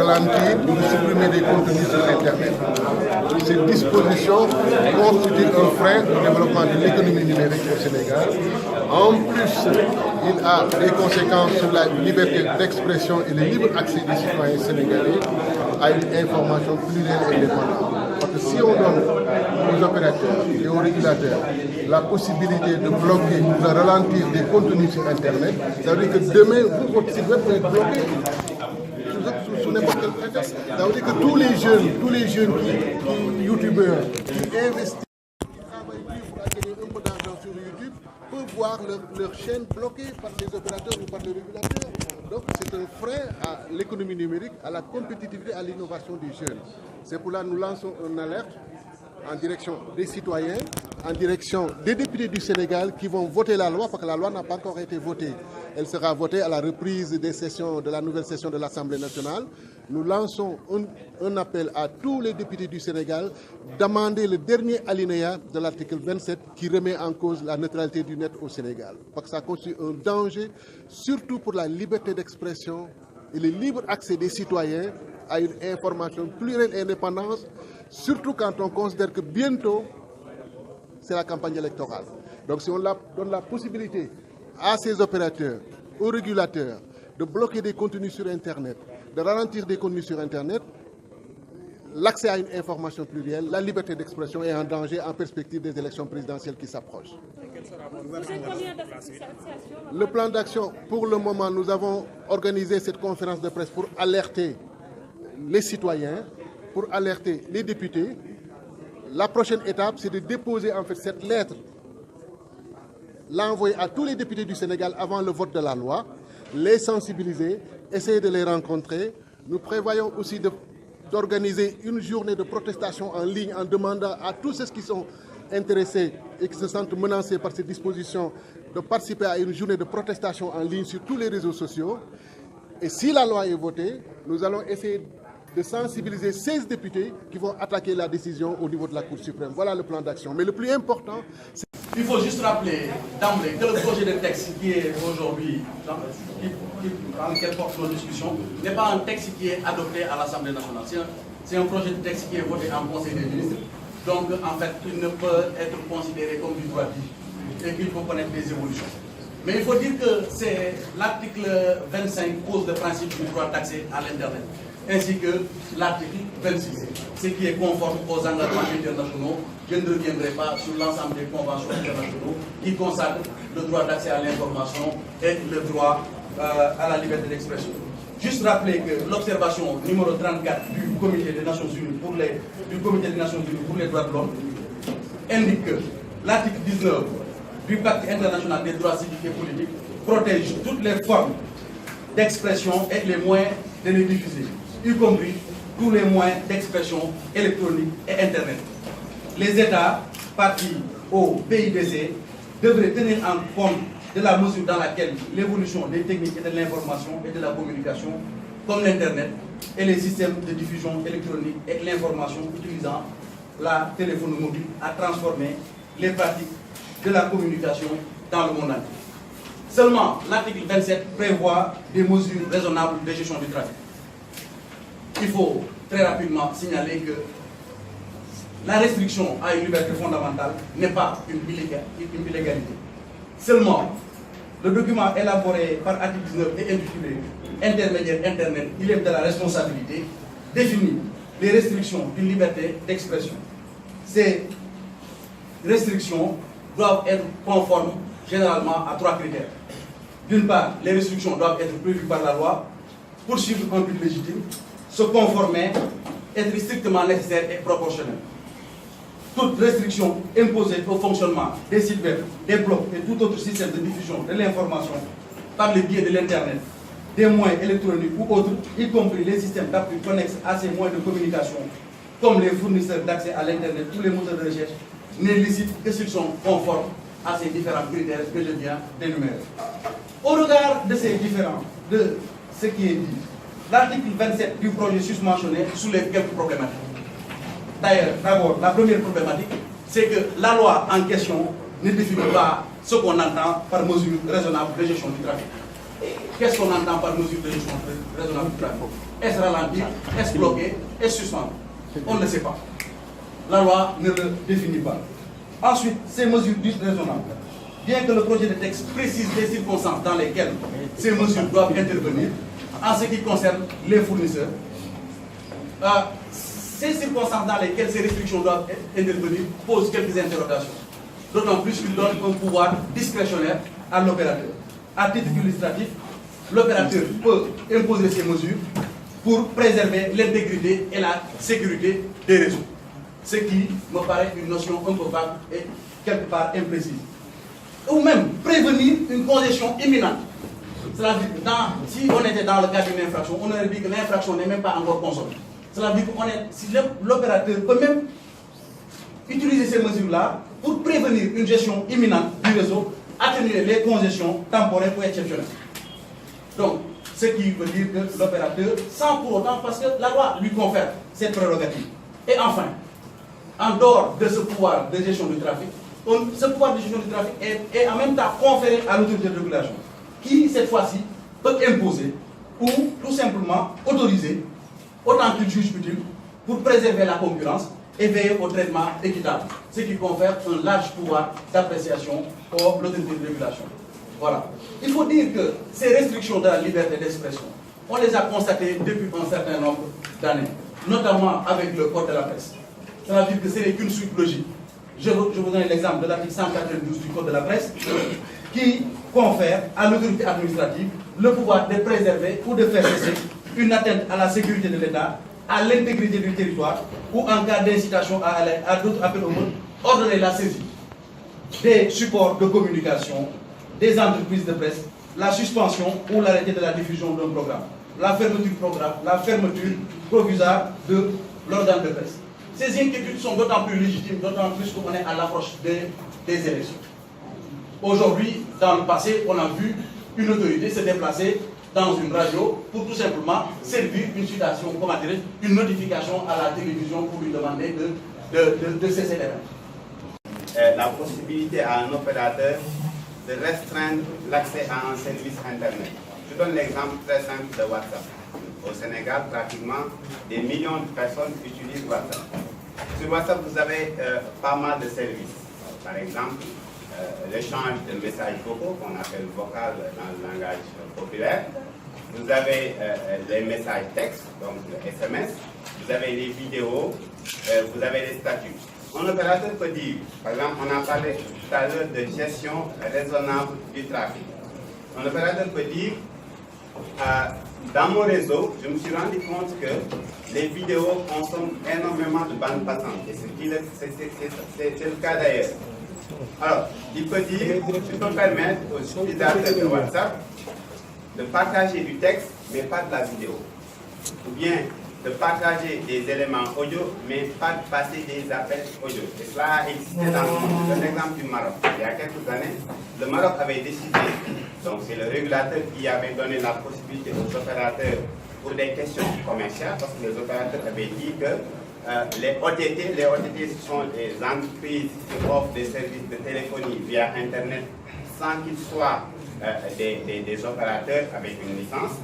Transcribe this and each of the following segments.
ralentir ou de supprimer des contenus sur Internet. Cette disposition constitue un frein au développement de l'économie numérique au Sénégal. En plus, il a des conséquences sur la liberté d'expression et le libre accès des citoyens sénégalais à une information plurielle et indépendante. Parce que si on donne aux opérateurs et aux régulateurs la possibilité de bloquer ou de ralentir des contenus sur Internet, ça veut dire que demain, votre site web peut être bloqué sous n'importe quel prétexte. Ça veut dire que tous les jeunes qui youtubeurs, qui investissent, qui travaillent pour acquérir un peu d'argent sur YouTube, peuvent voir leur chaîne bloquée par les opérateurs ou par les régulateurs. Donc c'est un frein à l'économie numérique, à la compétitivité, à l'innovation des jeunes. C'est pour là que nous lançons une alerte en direction des citoyens, en direction des députés du Sénégal qui vont voter la loi, parce que la loi n'a pas encore été votée. Elle sera votée à la reprise des sessions de la nouvelle session de l'Assemblée nationale. Nous lançons un appel à tous les députés du Sénégal d'amender le dernier alinéa de l'article 27 qui remet en cause la neutralité du net au Sénégal. Parce que ça constitue un danger, surtout pour la liberté d'expression et le libre accès des citoyens à une information plurielle et indépendante, surtout quand on considère que bientôt, c'est la campagne électorale. Donc si on donne la possibilité à ces opérateurs, aux régulateurs, de bloquer des contenus sur Internet, de ralentir des contenus sur Internet, l'accès à une information plurielle, la liberté d'expression est en danger en perspective des élections présidentielles qui s'approchent. Le plan d'action, pour le moment, nous avons organisé cette conférence de presse pour alerter les citoyens, pour alerter les députés. La prochaine étape, c'est de déposer en fait cette lettre, l'envoyer à tous les députés du Sénégal avant le vote de la loi, les sensibiliser, essayer de les rencontrer. Nous prévoyons aussi d'organiser une journée de protestation en ligne en demandant à tous ceux qui sont intéressés et qui se sentent menacés par ces dispositions de participer à une journée de protestation en ligne sur tous les réseaux sociaux. Et si la loi est votée, nous allons essayer de sensibiliser 16 députés qui vont attaquer la décision au niveau de la Cour suprême. Voilà le plan d'action. Mais le plus important, c'est... Il faut juste rappeler d'emblée que le projet de texte qui est aujourd'hui, dans lequel porte nos discussions, n'est pas un texte qui est adopté à l'Assemblée nationale. C'est un projet de texte qui est voté en Conseil des ministres. Donc, en fait, il ne peut être considéré comme du droit dit et qu'il faut connaître les évolutions. Mais il faut dire que c'est l'article 25 pose le principe du droit d'accès à l'Internet, ainsi que l'article 26, ce qui est conforme aux engagements internationaux. Je ne reviendrai pas sur l'ensemble des conventions internationales qui consacrent le droit d'accès à l'information et le droit à la liberté d'expression. Juste rappeler que l'observation numéro 34 du Comité des Nations Unies pour les droits de l'homme indique que l'article 19 du Pacte international des droits civiques et politiques protège toutes les formes d'expression et les moyens de les diffuser, y compris tous les moyens d'expression électronique et Internet. Les États partis au PIDC devraient tenir en compte de la mesure dans laquelle l'évolution des techniques et de l'information et de la communication, comme l'Internet et les systèmes de diffusion électronique et l'information utilisant la téléphonie mobile a transformé les pratiques de la communication dans le monde entier. Seulement, l'article 27 prévoit des mesures raisonnables de gestion du trafic. Il faut très rapidement signaler que la restriction à une liberté fondamentale n'est pas une illégalité. Seulement, le document élaboré par article 19 et intitulé Intermédiaire Internet, il est de la responsabilité, définit les restrictions d'une liberté d'expression. Ces restrictions doivent être conformes généralement à 3 critères. D'une part, les restrictions doivent être prévues par la loi, poursuivre un but légitime, se conformer, être strictement nécessaire et proportionnel. Toute restriction imposée au fonctionnement des sites web, des blogs et tout autre système de diffusion de l'information par le biais de l'Internet, des moyens électroniques ou autres, y compris les systèmes d'appui connexes à ces moyens de communication, comme les fournisseurs d'accès à l'Internet ou les moteurs de recherche, n'est licite que s'ils sont conformes à ces différents critères que je viens d'énumérer. Au regard de ces différents, de ce qui est dit, l'article 27 du projet susmentionné soulève quelques problématiques. D'ailleurs, d'abord, la première problématique, c'est que la loi en question ne définit pas ce qu'on entend par mesure raisonnable de gestion du trafic. Qu'est-ce qu'on entend par mesure de gestion raisonnable du trafic? Est-ce ralentir, est-ce bloquer, est-ce suspendre? On ne le sait pas. La loi ne le définit pas. Ensuite, ces mesures dites raisonnables. Bien que le projet de texte précise les circonstances dans lesquelles ces mesures doivent intervenir, en ce qui concerne les fournisseurs, ces circonstances dans lesquelles ces restrictions doivent intervenir posent quelques interrogations. D'autant plus qu'il donne un pouvoir discrétionnaire à l'opérateur. À titre illustratif, l'opérateur peut imposer ces mesures pour préserver l'intégrité et la sécurité des réseaux. Ce qui me paraît une notion un peu vague et quelque part imprécise. Ou même prévenir une congestion imminente. Cela veut dire que si on était dans le cadre d'une infraction, on aurait dit que l'infraction n'est même pas encore consommée. Cela veut dire que si l'opérateur peut même utiliser ces mesures-là pour prévenir une gestion imminente du réseau, atténuer les congestions temporaires ou exceptionnelles. Donc, ce qui veut dire que l'opérateur, sans pour autant, parce que la loi lui confère cette prérogative. Et enfin, en dehors de ce pouvoir de gestion du trafic, ce pouvoir de gestion du trafic est en même temps conféré à l'autorité de régulation, qui cette fois-ci peut imposer ou tout simplement autoriser autant qu'il juge utile pour préserver la concurrence et veiller au traitement équitable, ce qui confère un large pouvoir d'appréciation à l'autorité de régulation. Voilà. Il faut dire que ces restrictions de la liberté d'expression, on les a constatées depuis un certain nombre d'années, notamment avec le code de la presse. Ça veut dire que ce n'est qu'une suite logique. Je vous donne l'exemple de l'article 192 du code de la presse qui confère à l'autorité administrative le pouvoir de préserver ou de faire cesser une atteinte à la sécurité de l'État, à l'intégrité du territoire ou en cas d'incitation à d'autres appels au monde, ordonner la saisie des supports de communication, des entreprises de presse, la suspension ou l'arrêté de la diffusion d'un programme, la fermeture du programme, la fermeture provisoire de l'organe de presse. Ces inquiétudes sont d'autant plus légitimes, d'autant plus qu'on est à l'approche des élections. Aujourd'hui, dans le passé, on a vu une autorité se déplacer dans une radio pour tout simplement servir une citation, comment dire, une notification à la télévision pour lui demander de cesser l'événement. La possibilité à un opérateur de restreindre l'accès à un service Internet. Je donne l'exemple très simple de WhatsApp. Au Sénégal, pratiquement des millions de personnes utilisent WhatsApp. Sur WhatsApp, vous avez pas mal de services. Par exemple, l'échange de messages vocaux, qu'on appelle vocal dans le langage populaire. Vous avez les messages textes, donc le SMS. Vous avez les vidéos, vous avez les statuts. Un opérateur peut dire, par exemple, on a parlé tout à l'heure de gestion raisonnable du trafic. Un opérateur peut dire, dans mon réseau, je me suis rendu compte que les vidéos consomment énormément de bandes passantes. Et c'est le cas d'ailleurs. Alors, il peut dire, je peux permettre aux utilisateurs de WhatsApp de partager du texte, mais pas de la vidéo. Ou bien de partager des éléments audio, mais pas de passer des appels audio. Et cela a existé dans le monde. Un exemple du Maroc. Il y a quelques années, le Maroc avait décidé, donc c'est le régulateur qui avait donné la possibilité aux opérateurs pour des questions commerciales, parce que les opérateurs avaient dit que les OTT sont des entreprises qui offrent des services de téléphonie via Internet sans qu'ils soient des opérateurs avec une licence.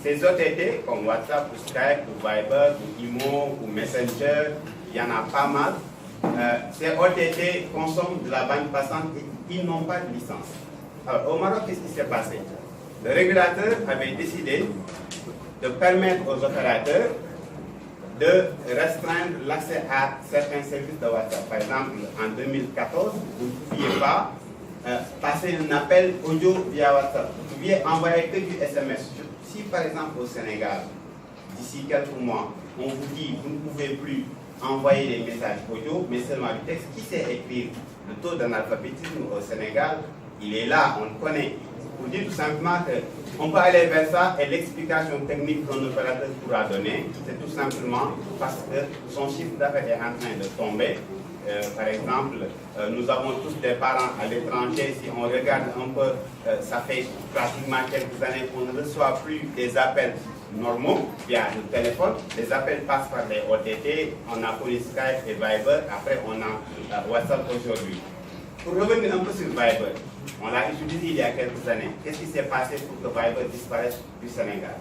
Ces OTT, comme WhatsApp ou Skype ou Viber ou Imo ou Messenger, il y en a pas mal. Ces OTT consomment de la bande passante et ils n'ont pas de licence. Alors au Maroc, qu'est-ce qui s'est passé? Le régulateur avait décidé de permettre aux opérateurs de restreindre l'accès à certains services de WhatsApp. Par exemple, en 2014, vous ne pouviez pas passer un appel audio via WhatsApp. Vous pouviez envoyer que du SMS. Si par exemple au Sénégal, d'ici quelques mois, on vous dit que vous ne pouvez plus envoyer des messages audio, mais seulement du texte, qui sait écrire? Le taux d'analphabétisme au Sénégal, il est là, on le connaît. Pour dire tout simplement qu'on peut aller vers ça et l'explication technique qu'un opérateur pourra donner, c'est tout simplement parce que son chiffre d'affaires est en train de tomber. Par exemple, nous avons tous des parents à l'étranger. Si on regarde un peu, ça fait pratiquement quelques années qu'on ne reçoit plus des appels normaux via le téléphone. Les appels passent par les OTT. On a connu Skype et Viber. Après, on a WhatsApp aujourd'hui. Pour revenir un peu sur Viber, on l'a utilisé il y a quelques années. Qu'est-ce qui s'est passé pour que Viber disparaisse du Sénégal?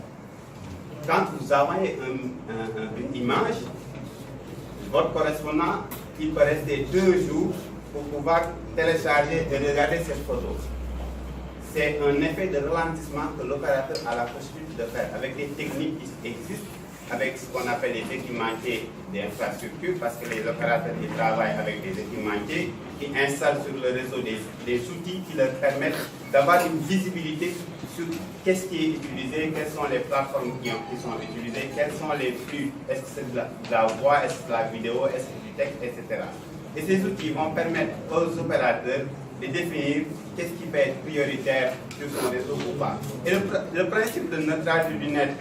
Quand vous envoyez une image, votre correspondant, il peut rester 2 jours pour pouvoir télécharger et regarder cette photo. C'est un effet de ralentissement que l'opérateur a la possibilité de faire avec des techniques qui existent, avec ce qu'on appelle les équipementiers d'infrastructure, parce que les opérateurs ils travaillent avec des équipementiers qui installent sur le réseau des outils qui leur permettent d'avoir une visibilité sur qu'est-ce qui est utilisé, quelles sont les plateformes qui sont utilisées, quels sont les flux, est-ce que c'est de la voix, est-ce que c'est de la vidéo, est-ce que c'est du texte, etc. Et ces outils vont permettre aux opérateurs de définir qu'est-ce qui peut être prioritaire sur son réseau ou pas. Et le principe de neutralité du net,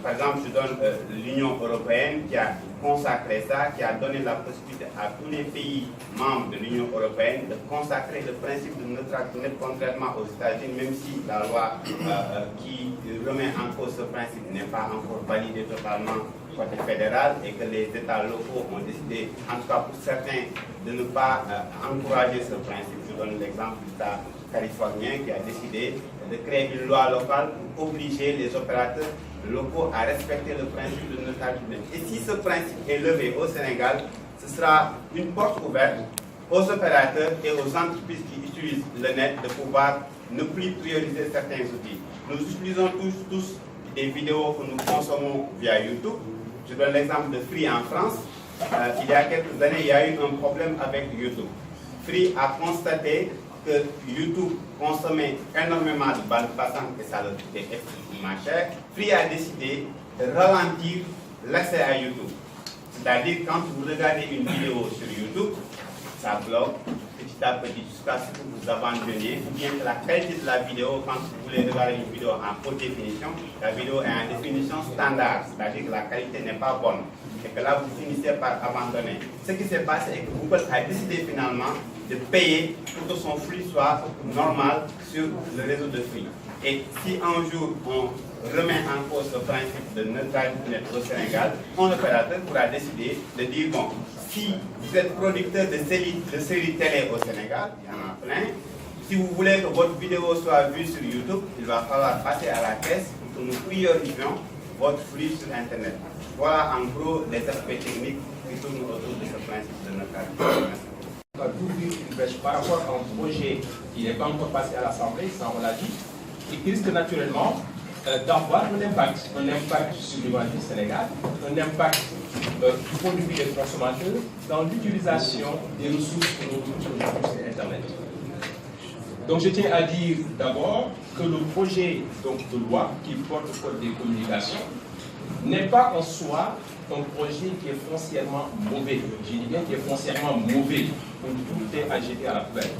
par exemple, je donne l'Union européenne qui a consacré ça, qui a donné la possibilité à tous les pays membres de l'Union européenne de consacrer le principe de neutralité du net, contrairement aux États-Unis, même si la loi qui remet en cause ce principe n'est pas encore validée totalement côté fédéral et que les États locaux ont décidé, en tout cas pour certains, de ne pas encourager ce principe. Je donne l'exemple de l'État californien qui a décidé de créer une loi locale pour obliger les opérateurs locaux à respecter le principe de neutralité du net. Et si ce principe est levé au Sénégal, ce sera une porte ouverte aux opérateurs et aux entreprises qui utilisent le net de pouvoir ne plus prioriser certains outils. Nous utilisons tous des vidéos que nous consommons via YouTube. Je donne l'exemple de Free en France. Il y a quelques années, il y a eu un problème avec YouTube. Free a constaté que YouTube consommait énormément de bandes passantes et ça leur coûtait extrêmement cher. Free a décidé de ralentir l'accès à YouTube. C'est-à-dire, quand vous regardez une vidéo sur YouTube, ça bloque petit à petit jusqu'à ce que vous abandonniez, ou bien que la qualité de la vidéo, quand vous voulez regarder une vidéo en haute définition, la vidéo est en définition standard, c'est-à-dire que la qualité n'est pas bonne, et que là vous finissez par abandonner. Ce qui s'est passé est que Google a décidé finalement de payer pour que son flux soit normal sur le réseau de Free. Et si un jour on remet en cause le principe de neutralité au Sénégal, un opérateur pourra décider de dire, bon, si vous êtes producteur de séries télé au Sénégal, il y en a plein, si vous voulez que votre vidéo soit vue sur YouTube, il va falloir passer à la caisse pour que nous priorisions votre flux sur Internet. Voilà en gros les aspects techniques qui tournent autour de ce principe de neutralité. Par rapport à un projet qui n'est pas encore passé à l'Assemblée, ça on l'a dit, et qui risque naturellement d'avoir un impact sur l'humanité du Sénégal, un impact du point de vue des consommateurs dans l'utilisation des ressources que nous utilisons aujourd'hui sur Internet. Donc je tiens à dire d'abord que le projet de loi qui porte le code des communications n'est pas en soi un projet qui est foncièrement mauvais. Je dis bien qui est foncièrement mauvais, où tout est à jeter à la poubelle.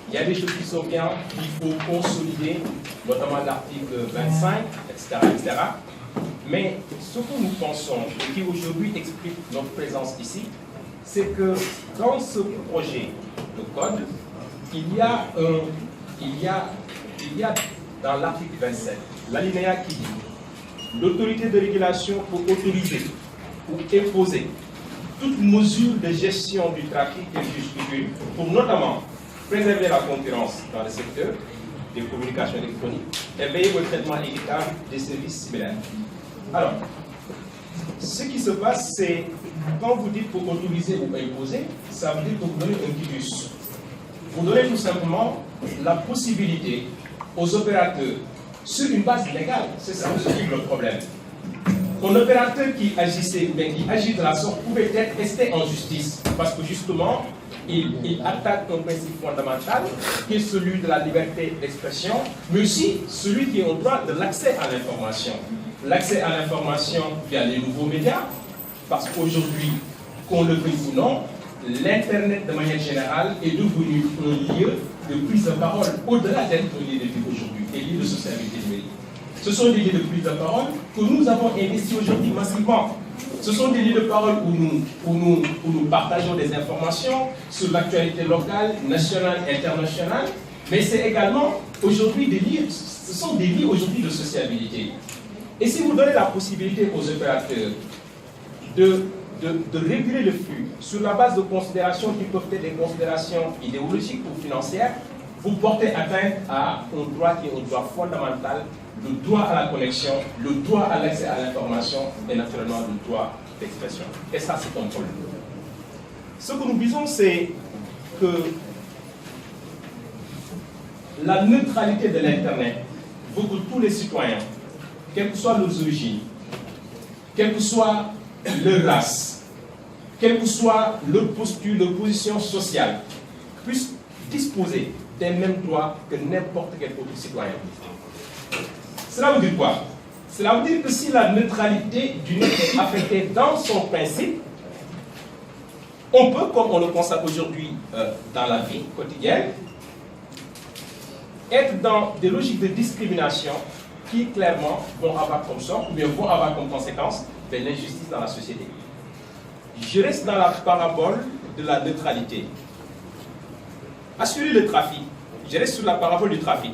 Il y a des choses qui sont bien, qu'il faut consolider, notamment l'article 25, etc. Mais ce que nous pensons, et qui aujourd'hui explique notre présence ici, c'est que dans ce projet de code, il y a dans l'article 27, l'alinéa qui dit l'autorité de régulation peut autoriser ou imposer toute mesure de gestion du trafic et du circuit pour notamment préserver la concurrence dans le secteur des communications électroniques et veiller au traitement équitable des services similaires. Alors, ce qui se passe, c'est quand vous dites pour autoriser ou imposer, ça veut dire que vous donnez un quitus. Vous donnez tout simplement la possibilité aux opérateurs, sur une base légale, c'est ça le problème. Un opérateur qui agissait ou bien qui agit de la sorte pouvait être resté en justice parce que justement, il attaque un principe fondamental qui est celui de la liberté d'expression, mais aussi celui qui est au droit de l'accès à l'information. L'accès à l'information via les nouveaux médias, parce qu'aujourd'hui, qu'on le veuille ou non, l'Internet de manière générale est devenu un lieu de prise de parole au-delà d'être un lieu de vie aujourd'hui, des lieux de sociabilité numérique. Ce sont des lieux de prise de parole que nous avons investis aujourd'hui massivement. Ce sont des lieux de parole où nous partageons des informations sur l'actualité locale, nationale, internationale, mais c'est également aujourd'hui des lieux, ce sont des lieux aujourd'hui de sociabilité. Et si vous donnez la possibilité aux opérateurs de de réguler le flux sur la base de considérations qui peuvent être des considérations idéologiques ou financières, vous portez atteinte à un droit qui est un droit fondamental, le droit à la connexion, le droit à l'accès à l'information et naturellement le droit d'expression. Et ça, c'est un problème. Ce que nous disons, c'est que la neutralité de l'Internet veut que tous les citoyens, quelles que soient leurs origines, quelle que soit leur race, quelle que soit leur posture, leur position sociale, puissent disposer des mêmes droits que n'importe quel autre citoyen. Cela veut dire quoi? Cela veut dire que si la neutralité du net est affectée dans son principe, on peut, comme on le constate aujourd'hui dans la vie quotidienne, être dans des logiques de discrimination qui clairement vont avoir comme sort, ou bien vont avoir comme conséquence de l'injustice dans la société. Je reste dans la parabole de la neutralité. Assurer le trafic, je reste sur la parabole du trafic.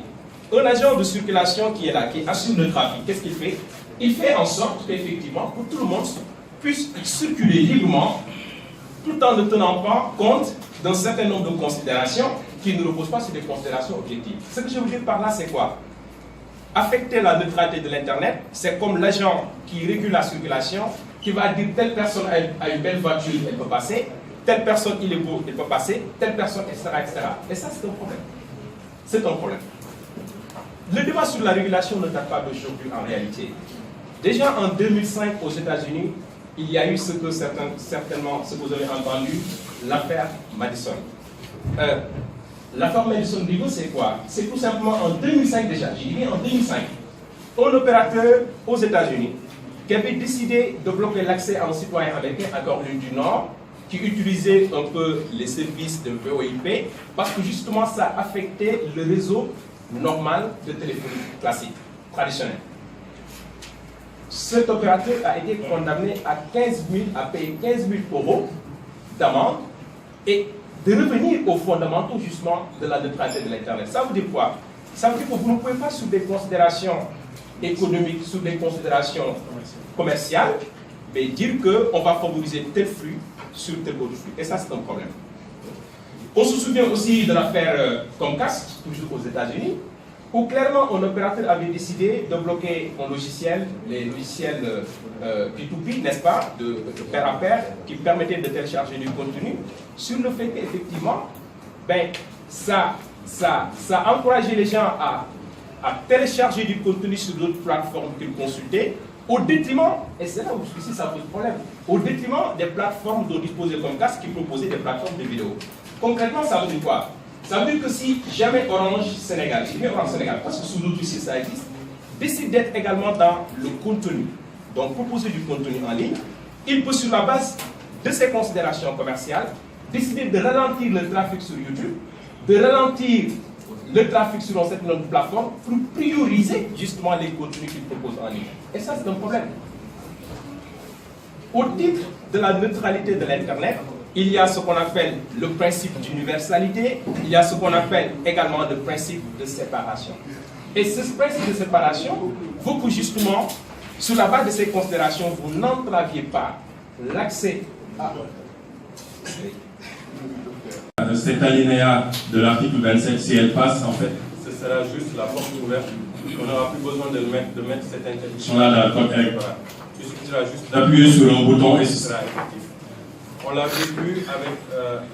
Un agent de circulation qui est là, qui assure le trafic, qu'est-ce qu'il fait? Il fait en sorte qu'effectivement, que tout le monde puisse circuler librement, tout en ne tenant pas compte d'un certain nombre de considérations qui ne reposent pas sur des considérations objectives. Ce que je veux dire par là, c'est quoi? Affecter la neutralité de l'Internet, c'est comme l'agent qui régule la circulation, qui va dire telle personne a une belle voiture, elle peut passer, telle personne il est beau, elle peut passer, telle personne, etc., etc. Et ça, c'est un problème. C'est un problème. Le débat sur la régulation ne date pas d'aujourd'hui en réalité. Déjà en 2005 aux États-Unis, il y a eu ce que certainement, ce que vous avez entendu, l'affaire Madison. L'affaire Madison River, c'est quoi? C'est tout simplement en 2005 déjà, j'ai dit en 2005, un opérateur aux États-Unis qui avait décidé de bloquer l'accès à un citoyen américain à Caroline du Nord qui utilisait un peu les services de VoIP parce que justement ça affectait le réseau normal de téléphonie classique, traditionnel. Cet opérateur a été condamné à payer 15 000 euros d'amende et de revenir aux fondamentaux justement de la neutralité de l'Internet. Ça veut dire quoi? Ça veut dire que vous ne pouvez pas, sur des considérations économiques, sur des considérations commerciales, mais dire qu'on va favoriser tel flux sur tel autre flux. Et ça, c'est un problème. On se souvient aussi de l'affaire Comcast, toujours aux États-Unis, où clairement un opérateur avait décidé de bloquer un logiciel, les logiciels P2P, n'est-ce pas, de pair à pair, qui permettaient de télécharger du contenu, sur le fait qu'effectivement, ben, ça encourageait les gens à télécharger du contenu sur d'autres plateformes qu'ils consultaient, au détriment, et c'est là où ici ça pose problème, au détriment des plateformes dont disposait Comcast qui proposaient des plateformes de vidéo. Concrètement, ça veut dire quoi? Ça veut dire que si jamais Orange Sénégal, parce que sous d'autres sites ça existe, décide d'être également dans le contenu, donc proposer du contenu en ligne, il peut sur la base de ses considérations commerciales décider de ralentir le trafic sur YouTube, de ralentir le trafic sur un certain nombre de plateformes pour prioriser justement les contenus qu'il propose en ligne. Et ça, c'est un problème. Au titre de la neutralité de l'Internet, il y a ce qu'on appelle le principe d'universalité, il y a ce qu'on appelle également le principe de séparation. Et ce principe de séparation veut que justement, sur la base de ces considérations, vous n'entraviez pas l'accès à... Cet alinéa de l'article 27, si elle passe, en fait, ce sera juste la porte ouverte. On n'aura plus besoin de mettre cette interdiction. Là, d'accord, Il suffira juste d'appuyer sur un bouton et ce sera effectif. On l'a vécu avec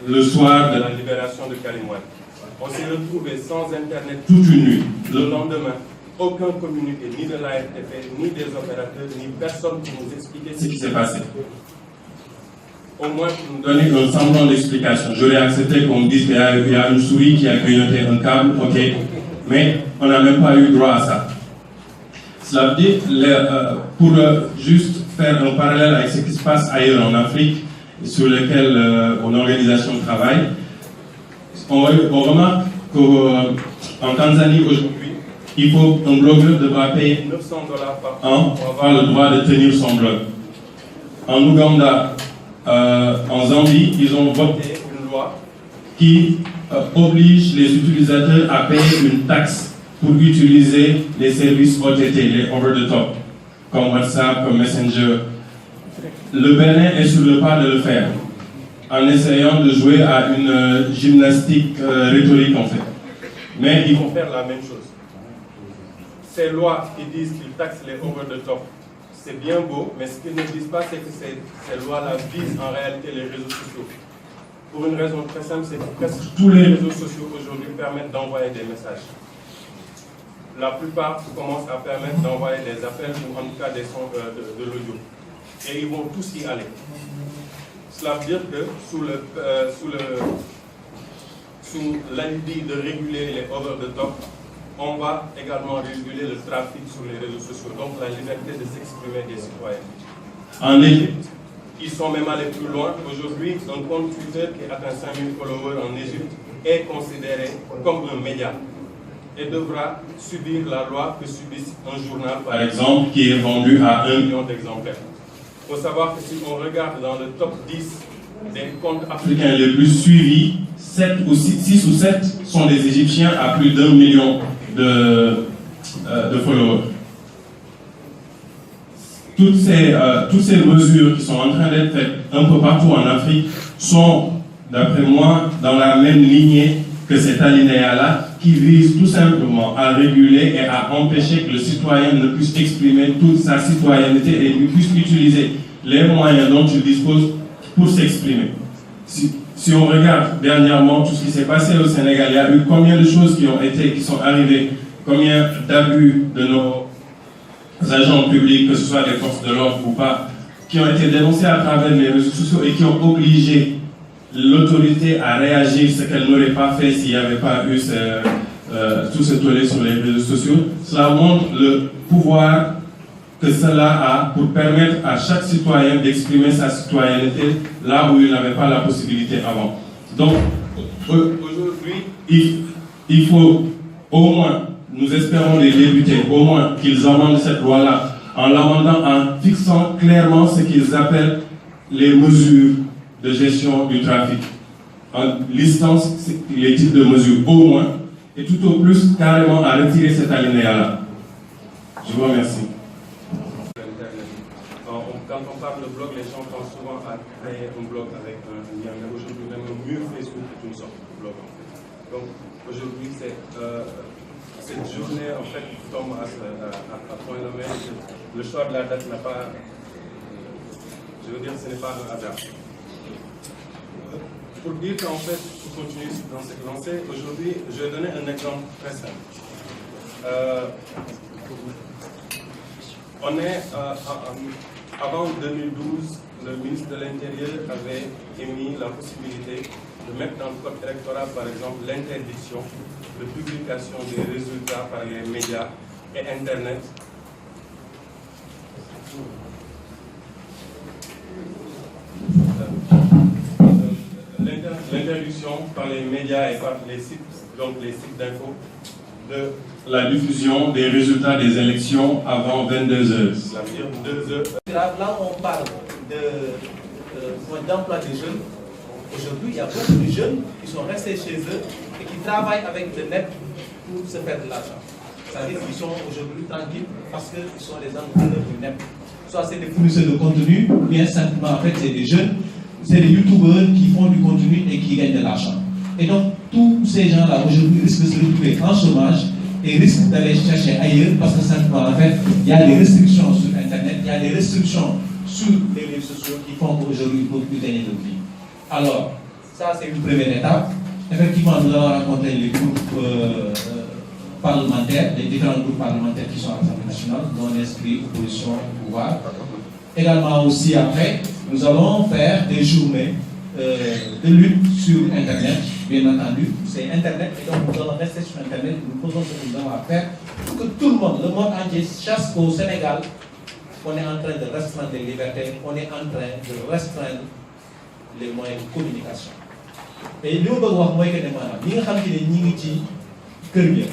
le soir de la libération de Karim Wade. On s'est retrouvé sans Internet toute une nuit. Le lendemain, aucun communiqué, ni de l'ARTP, ni des opérateurs, ni personne pour nous expliquer ce qui s'est passé. Au moins pour nous donner un semblant d'explication. J'aurais accepté qu'on me dise qu'il y a une souris qui a grignoté un câble, ok, mais on n'a même pas eu droit à ça. Cela veut dire, pour juste faire un parallèle avec ce qui se passe ailleurs en Afrique, sur lequel mon organisation travaille, on remarque qu'en Tanzanie aujourd'hui, il faut un blogueur devra payer $900 par an pour avoir le droit de tenir son blog. En Ouganda, en Zambie, ils ont voté une loi qui oblige les utilisateurs à payer une taxe pour utiliser les services OTT, les over the top, comme WhatsApp, comme Messenger. le Bénin est sur le pas de le faire, en essayant de jouer à une gymnastique rhétorique en fait. Mais Ils vont faire la même chose. Ces lois qui disent qu'ils taxent les over the top, c'est bien beau, mais ce qu'ils ne disent pas, c'est que ces lois-là visent en réalité les réseaux sociaux. Pour une raison très simple, c'est que presque tous les réseaux sociaux aujourd'hui permettent d'envoyer des messages. La plupart commencent à permettre d'envoyer des appels ou en tout cas des sons de l'audio. Et ils vont tous y aller. Cela veut dire que sous l'idée de réguler les over the top, on va également réguler le trafic sur les réseaux sociaux, donc la liberté de s'exprimer des citoyens. en Égypte, Ils sont même allés plus loin. Aujourd'hui, un compte Twitter qui atteint 5000 followers en Égypte est considéré comme un média et devra subir la loi que subisse un journal, par exemple, qui est vendu à 1 million d'exemplaires. Il faut savoir que si on regarde dans le top 10 des comptes africains, les plus suivis, 6 ou 7 sont des Égyptiens à plus d'1 million de followers. Toutes ces mesures qui sont en train d'être faites un peu partout en Afrique sont, d'après moi, dans la même lignée que cet alinéa-là, qui vise tout simplement à réguler et à empêcher que le citoyen ne puisse exprimer toute sa citoyenneté et ne puisse utiliser les moyens dont il dispose pour s'exprimer. Si on regarde dernièrement tout ce qui s'est passé au Sénégal, il y a eu combien de choses qui sont arrivées, combien d'abus de nos agents publics, que ce soit des forces de l'ordre ou pas, qui ont été dénoncés à travers les réseaux sociaux et qui ont obligé l'autorité à réagir, ce qu'elle n'aurait pas fait s'il n'y avait pas eu tout ce tollé sur les réseaux sociaux. Cela montre le pouvoir que cela a pour permettre à chaque citoyen d'exprimer sa citoyenneté là où il n'avait pas la possibilité avant. Donc, aujourd'hui, il faut au moins, nous espérons les députés, au moins qu'ils amendent cette loi-là, en l'amendant, en fixant clairement ce qu'ils appellent les mesures de gestion du trafic, en listant les types de mesures, au moins, et tout au plus, carrément à retirer cet alinéa-là. Je vous remercie. Quand on parle de blog, les gens pensent souvent à créer un blog avec un lien, mais aujourd'hui, même le mur Facebook est une sorte de blog. En fait. Donc, aujourd'hui, cette journée, en fait, tombe à point nommé. Le choix de la date n'a pas. Je veux dire, ce n'est pas un hasard. Pour dire qu'en fait, pour continuer dans cette lancée, aujourd'hui, je vais donner un exemple très simple. On est avant 2012, le ministre de l'Intérieur avait émis la possibilité de mettre dans le code électoral, par exemple, l'interdiction de publication des résultats par les médias et Internet. L'interdiction par les médias et par les sites, donc les sites d'info, de la diffusion des résultats des élections avant 22 heures. Là, on parle d'emploi des jeunes. Aujourd'hui, il y a beaucoup de jeunes qui sont restés chez eux et qui travaillent avec le net pour se faire de l'argent. C'est-à-dire qu'ils sont aujourd'hui tranquilles parce qu'ils sont les entrepreneurs du net. Soit c'est des fournisseurs de contenu, ou bien simplement, en fait, c'est des jeunes, c'est des youtubeurs qui font du contenu et qui gagnent de l'argent. Et donc, tous ces gens-là, aujourd'hui, risquent de se retrouver en chômage et risquent d'aller chercher ailleurs parce que simplement, en fait, il y a des restrictions sur Internet, il y a des restrictions sur les réseaux sociaux qui font qu'aujourd'hui, ils ne peuvent plus gagner de vie. Alors, ça, c'est une première étape. Effectivement, nous allons rencontrer les groupes parlementaires, les différents groupes parlementaires qui sont à l'Assemblée nationale, non inscrits, opposition, pouvoir. Également aussi, après, nous allons faire des journées de lutte sur Internet, bien entendu. C'est Internet, et donc nous allons rester sur Internet, nous faisons ce que nous avons à faire pour que tout le monde entier chasse qu'au Sénégal, on est en train de restreindre les libertés, on est en train de restreindre les moyens de communication. Et li ma bëgg wax mooy que ne maanaam ñi nga xam ne ñi ngi ci kër gi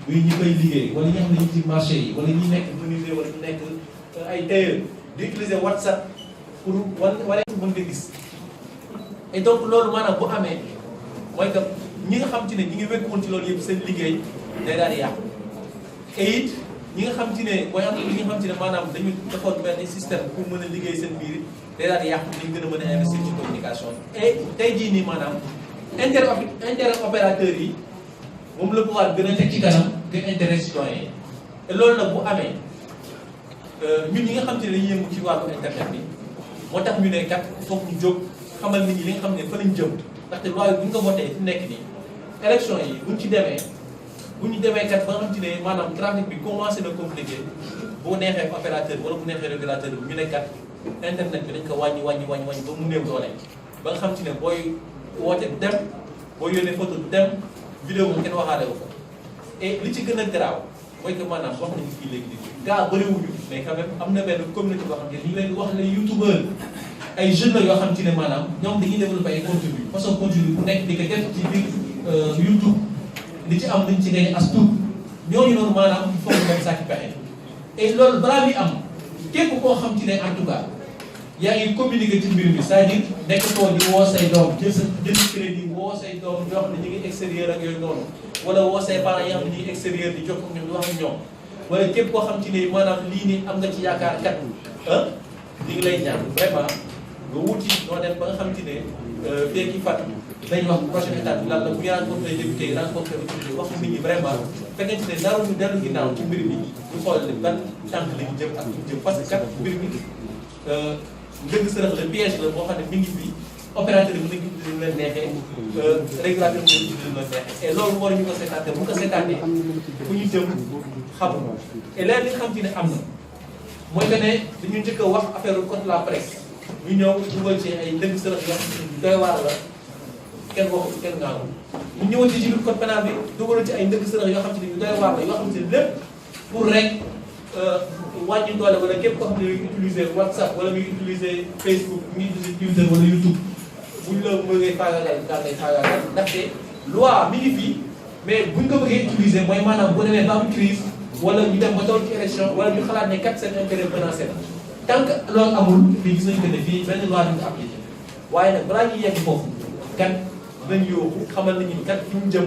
muy ñi koy liggéey wala ñi nga xam ne ñi ci marché yi wala ñi nekk menuisier wala ñu nekk ay tailleur di utiliser WhatsApp pour wala mën nga gis. Et donc loolu maanaam bu amee mooy que ñi nga xam ci ne ñi ngi wekkoon ci loolu yëpp seen liggéey day daal di yàqu. Et it ñi nga xam ci ne mooy am ñi nga xam ci ne maanaam dañu defoon benn système pour mën a liggéey seen biir day daal di yàqu dañu gën a mën a investir ci communication et tey jii nii maanaam interopérateurs yi moom la pouvoir gën a teg ci kanam que intérêt citoyen yi te loolu nag bu amee ñun ñi nga xam te ne dañuy yëngu ci wàllu internet bi moo tax ñu ne kat foog ñu jóg xamal nit ñi li nga xam ne fa lañ jëm ndaxte loi bu ñu ko voté fi nekk nii élection yi buñ ci demee bu ñu demee kat ba nga xam te ne maanaam trafic bi commencé na compliqué bu neexee opérateur wala bu neexee régulateur bi ñu ne kat internet bi dañ ko wàññi ba mu néew doole ba nga xam te ne booy woote du dem booy yónnee photo du dem vidéo moom kenn waxaale wu ko et li ci gën a garaaw mooy que maanaam wax nañu fii léegi gaa bëriwuñu mais quand même am na benn communauté boo xam ne ñu leen wax ne youtubeur ay jeunes la yoo xam ci ne maanaam ñoom dañuy développé ay contenu façon contenu bu nekk di ko def ci biir YouTube li ci am luñ ci gañ as tuut ñooñu noonu maanaam il faut que dem sàkki pexe et loolu balaa muy am képp koo xam ci ne en tout cas yaa ngi communiqué ci mbir mi c'est-à-dire nekk koo di woo say doom jënd crédit woo say doom yoo xam ne ñu ngi extérieur ak yooyu noonu wala woo say parents yi xam ne ñu ngi extérieur di jox ak ñoom di wax ak ñoom wala képp koo xam ci ne maanaam lii nii am nga ci yaakaar kat li ngi lay ñaan vraiment nga wuti noo dem ba nga xam ci ne fii ki fàtt dañ wax prochaine étape bi lan la bu ñu rencontré député yi rencontré autorité wax nit ñi vraiment fekkente ne naroon ñu dellu ginnaaw ci mbir mi ñu xool ban tànk lañu jëm ak ñu jëm parce que kat mbir mi ndëgg sërëx la piège la boo xam ne mi ngi fi opérateur yi mën nañu utiliser lu leen neexee régulateur mën nañu utiliser lu leen neexee et loolu war ñu ko seetaatee bu ko seetaatee fu ñu jëm xamul et léegi li nga xam ci ne am na mooy que ne dañu njëkk a wax affaire code la presse ñu ñëw dugal ci ay ndëgg sërëx yoo xam ne doy waar la kenn waxu kenn ngaaw ñu ñëwoon ci biir code pénal bi dugal ci ay ndëgg sërëx yoo xam ne ñu doy waar la yoo xam ne lépp pour rek wàññi doole wala képp koo xam ne muy utiliser WhatsApp wala muy utiliser Facebook muy utiliser Twitter wala YouTube buñ la bëggee faagaagal daal day faagaagal ndaxte loi mi ngi fii mais buñ ko bëggee utiliser mooy maanaam bu demee ba am crise wala ñu dem ba toll ci élection wala ñu xalaat ne kat seen intérêt menacé na tant que loolu amul fii gis nañu que ne fii benn loi duñ ko appliqué waaye nag balaa ñuy yegg foofu kat dinañ yóbbu xamal nañu kat fi ñu jëm.